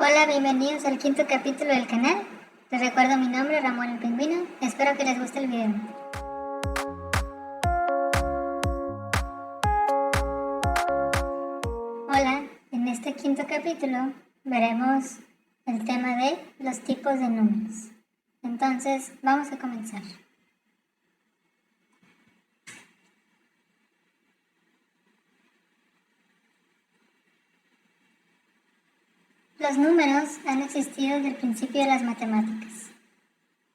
Hola, bienvenidos al quinto capítulo del canal. Les recuerdo mi nombre, Ramón el Pingüino. Espero que les guste el video. Hola, en este quinto capítulo veremos el tema de los tipos de números. Entonces, vamos a comenzar. Los números han existido desde el principio de las matemáticas.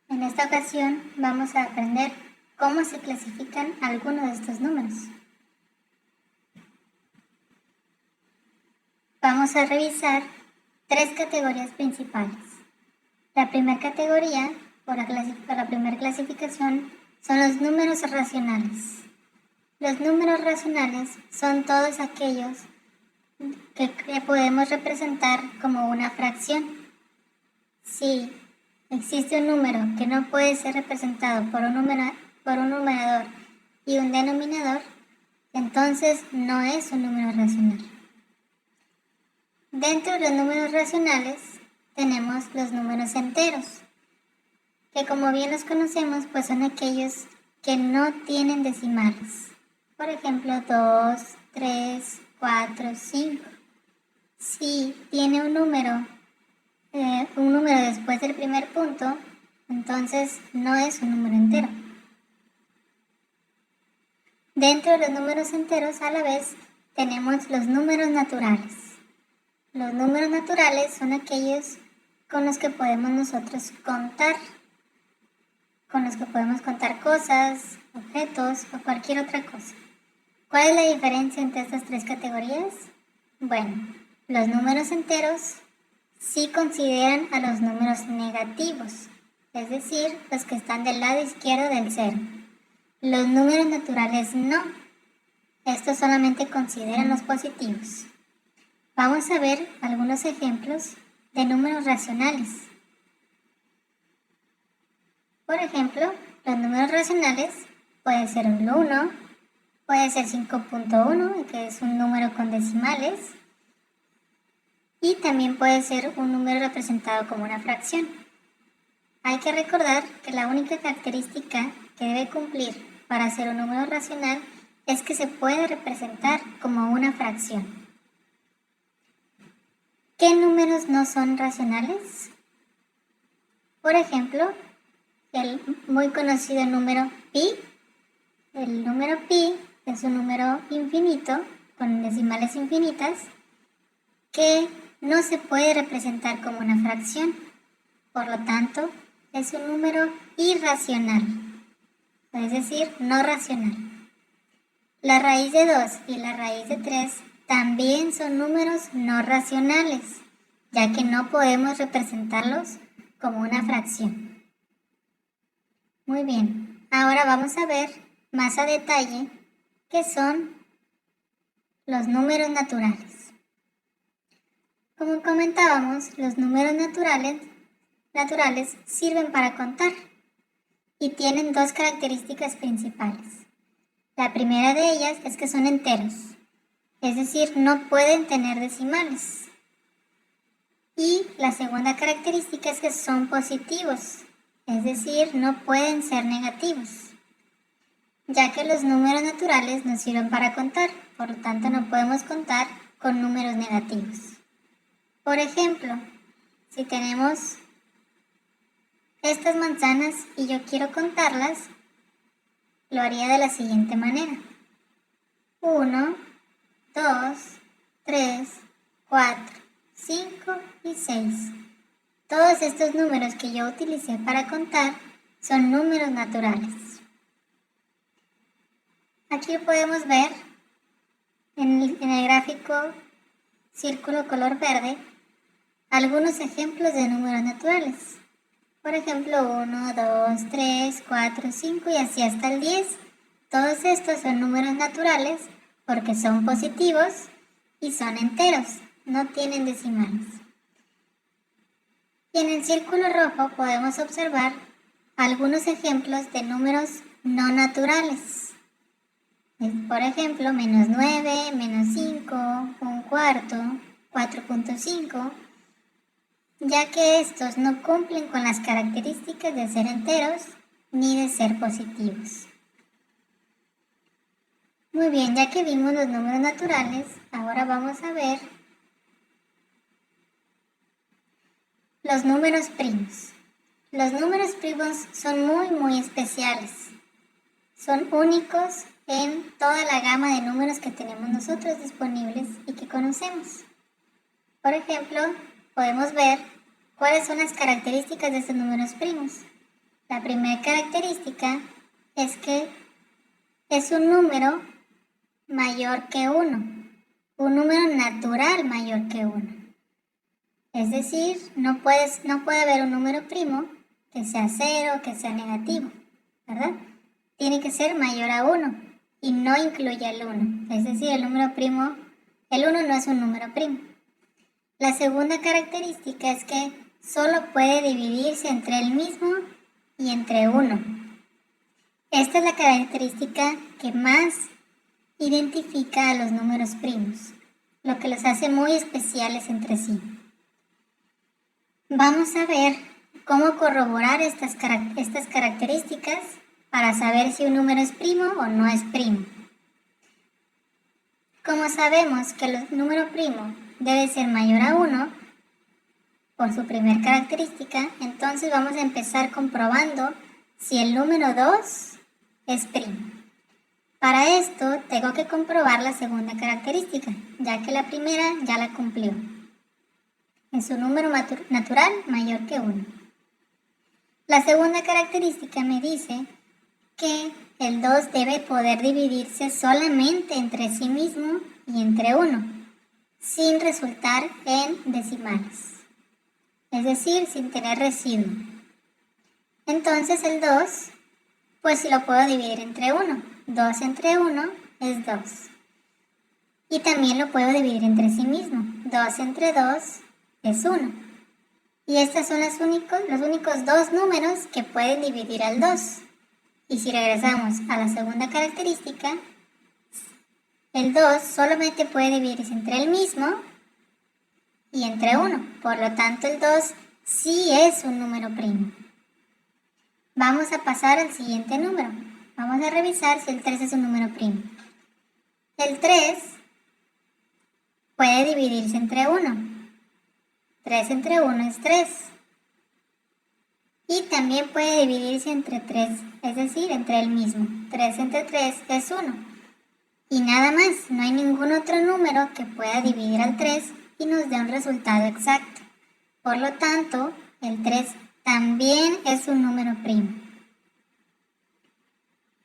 En esta ocasión vamos a aprender cómo se clasifican algunos de estos números. Vamos a revisar tres categorías principales. La primera categoría, o la primera clasificación, son los números racionales. Los números racionales son todos aquellos que podemos representar como una fracción. Si existe un número que no puede ser representado por un numerador y un denominador, entonces no es un número racional. Dentro de los números racionales tenemos los números enteros, que como bien los conocemos, pues son aquellos que no tienen decimales. Por ejemplo, 2, 3, 4, 5. Si tiene un número después del primer punto, entonces no es un número entero. Dentro de los números enteros, a la vez, tenemos los números naturales. Los números naturales son aquellos con los que podemos nosotros contar, con los que podemos contar cosas, objetos o cualquier otra cosa. ¿Cuál es la diferencia entre estas tres categorías? Bueno, los números enteros sí consideran a los números negativos, es decir, los que están del lado izquierdo del cero. Los números naturales no. Estos solamente consideran los positivos. Vamos a ver algunos ejemplos de números racionales. Por ejemplo, los números racionales pueden ser el 1, puede ser 5.1, que es un número con decimales, y también puede ser un número representado como una fracción. Hay que recordar que la única característica que debe cumplir para ser un número racional es que se puede representar como una fracción. ¿Qué números no son racionales? Por ejemplo, el muy conocido número pi. El número pi es un número infinito, con decimales infinitas, que no se puede representar como una fracción. Por lo tanto, es un número irracional, es decir, no racional. La raíz de 2 y la raíz de 3 también son números no racionales, ya que no podemos representarlos como una fracción. Muy bien, ahora vamos a ver más a detalle qué son los números naturales. Como comentábamos, los números naturales sirven para contar y tienen dos características principales. La primera de ellas es que son enteros, es decir, no pueden tener decimales. Y la segunda característica es que son positivos, es decir, no pueden ser negativos, ya que los números naturales nos sirven para contar, por lo tanto no podemos contar con números negativos. Por ejemplo, si tenemos estas manzanas y yo quiero contarlas, lo haría de la siguiente manera. 1, 2, 3, 4, 5 y 6. Todos estos números que yo utilicé para contar son números naturales. Aquí podemos ver en el gráfico círculo color verde algunos ejemplos de números naturales. Por ejemplo, 1, 2, 3, 4, 5 y así hasta el 10. Todos estos son números naturales porque son positivos y son enteros, no tienen decimales. Y en el círculo rojo podemos observar algunos ejemplos de números no naturales. Por ejemplo, menos 9, menos 5, un cuarto, 4.5. ya que estos no cumplen con las características de ser enteros ni de ser positivos. Muy bien, ya que vimos los números naturales, ahora vamos a ver los números primos. Los números primos son muy especiales. Son únicos en toda la gama de números que tenemos nosotros disponibles y que conocemos. Por ejemplo, podemos ver cuáles son las características de estos números primos. La primera característica es que es un número mayor que 1, un número natural mayor que 1. Es decir, no puede haber un número primo que sea 0, que sea negativo, ¿verdad? Tiene que ser mayor a 1 y no incluye el 1. Es decir, el 1 no es un número primo. La segunda característica es que solo puede dividirse entre el mismo y entre 1. Esta es la característica que más identifica a los números primos, lo que los hace muy especiales entre sí. Vamos a ver cómo corroborar estas características para saber si un número es primo o no es primo. Como sabemos que el número primo debe ser mayor a 1 por su primera característica, entonces vamos a empezar comprobando si el número 2 es primo. Para esto tengo que comprobar la segunda característica, ya que la primera ya la cumplió. Es un número natural mayor que 1. La segunda característica me dice que el 2 debe poder dividirse solamente entre sí mismo y entre 1, sin resultar en decimales, es decir, sin tener residuo. Entonces el 2, pues si lo puedo dividir entre 1. 2 entre 1 es 2. Y también lo puedo dividir entre sí mismo. 2 entre 2 es 1. Y estos son los únicos dos números que pueden dividir al 2. Y si regresamos a la segunda característica, el 2 solamente puede dividirse entre el mismo y entre 1. Por lo tanto, el 2 sí es un número primo. Vamos a pasar al siguiente número. Vamos a revisar si el 3 es un número primo. El 3 puede dividirse entre 1. 3 entre 1 es 3. Y también puede dividirse entre 3, es decir, entre el mismo. 3 entre 3 es 1. Y nada más, no hay ningún otro número que pueda dividir al 3 y nos dé un resultado exacto. Por lo tanto, el 3 también es un número primo.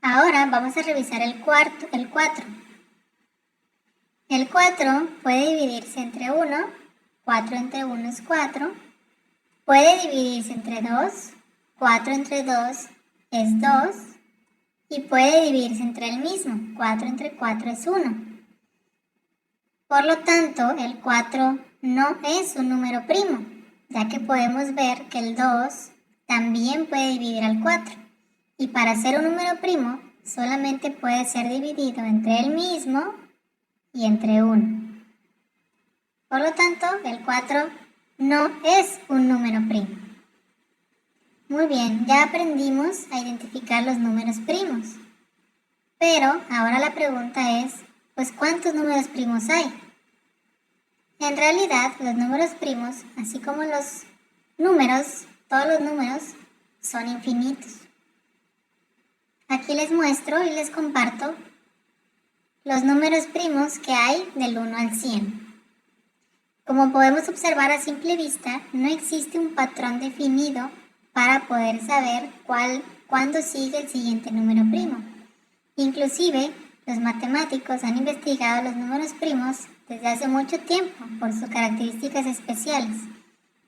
Ahora vamos a revisar el 4. El 4 puede dividirse entre 1, 4 entre 1 es 4. Puede dividirse entre 2, 4 entre 2 es 2. Y puede dividirse entre el mismo, 4 entre 4 es 1. Por lo tanto, el 4 no es un número primo, ya que podemos ver que el 2 también puede dividir al 4. Y para ser un número primo, solamente puede ser dividido entre el mismo y entre 1. Por lo tanto, el 4 no es un número primo. Muy bien, ya aprendimos a identificar los números primos. Pero ahora la pregunta es, pues ¿cuántos números primos hay? En realidad, los números primos, así como los números, todos los números, son infinitos. Aquí les muestro y les comparto los números primos que hay del 1 al 100. Como podemos observar a simple vista, no existe un patrón definido para poder saber cuándo sigue el siguiente número primo. Inclusive, los matemáticos han investigado los números primos desde hace mucho tiempo por sus características especiales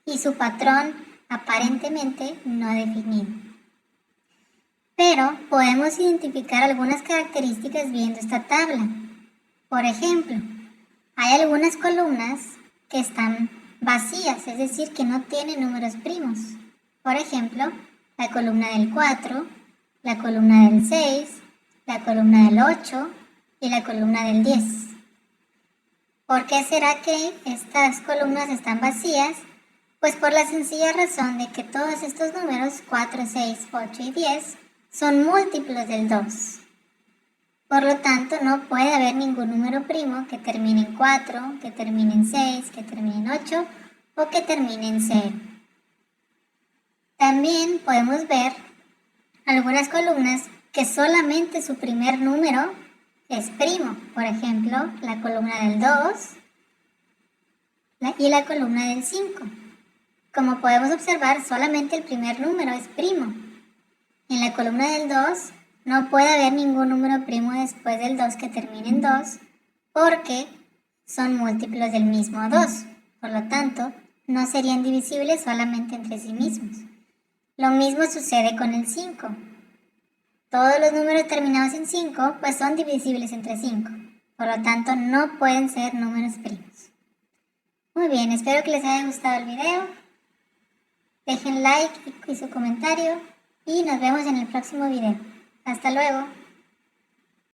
y su patrón aparentemente no definido. Pero podemos identificar algunas características viendo esta tabla. Por ejemplo, hay algunas columnas que están vacías, es decir, que no tienen números primos. Por ejemplo, la columna del 4, la columna del 6, la columna del 8 y la columna del 10. ¿Por qué será que estas columnas están vacías? Pues por la sencilla razón de que todos estos números, 4, 6, 8 y 10, son múltiplos del 2. Por lo tanto, no puede haber ningún número primo que termine en 4, que termine en 6, que termine en 8 o que termine en 0. También podemos ver algunas columnas que solamente su primer número es primo. Por ejemplo, la columna del 2 y la columna del 5. Como podemos observar, solamente el primer número es primo. En la columna del 2 no puede haber ningún número primo después del 2 que termine en 2 porque son múltiplos del mismo 2. Por lo tanto, no serían divisibles solamente entre sí mismos. Lo mismo sucede con el 5. Todos los números terminados en 5 pues son divisibles entre 5. Por lo tanto, no pueden ser números primos. Muy bien, espero que les haya gustado el video. Dejen like y su comentario y nos vemos en el próximo video. Hasta luego.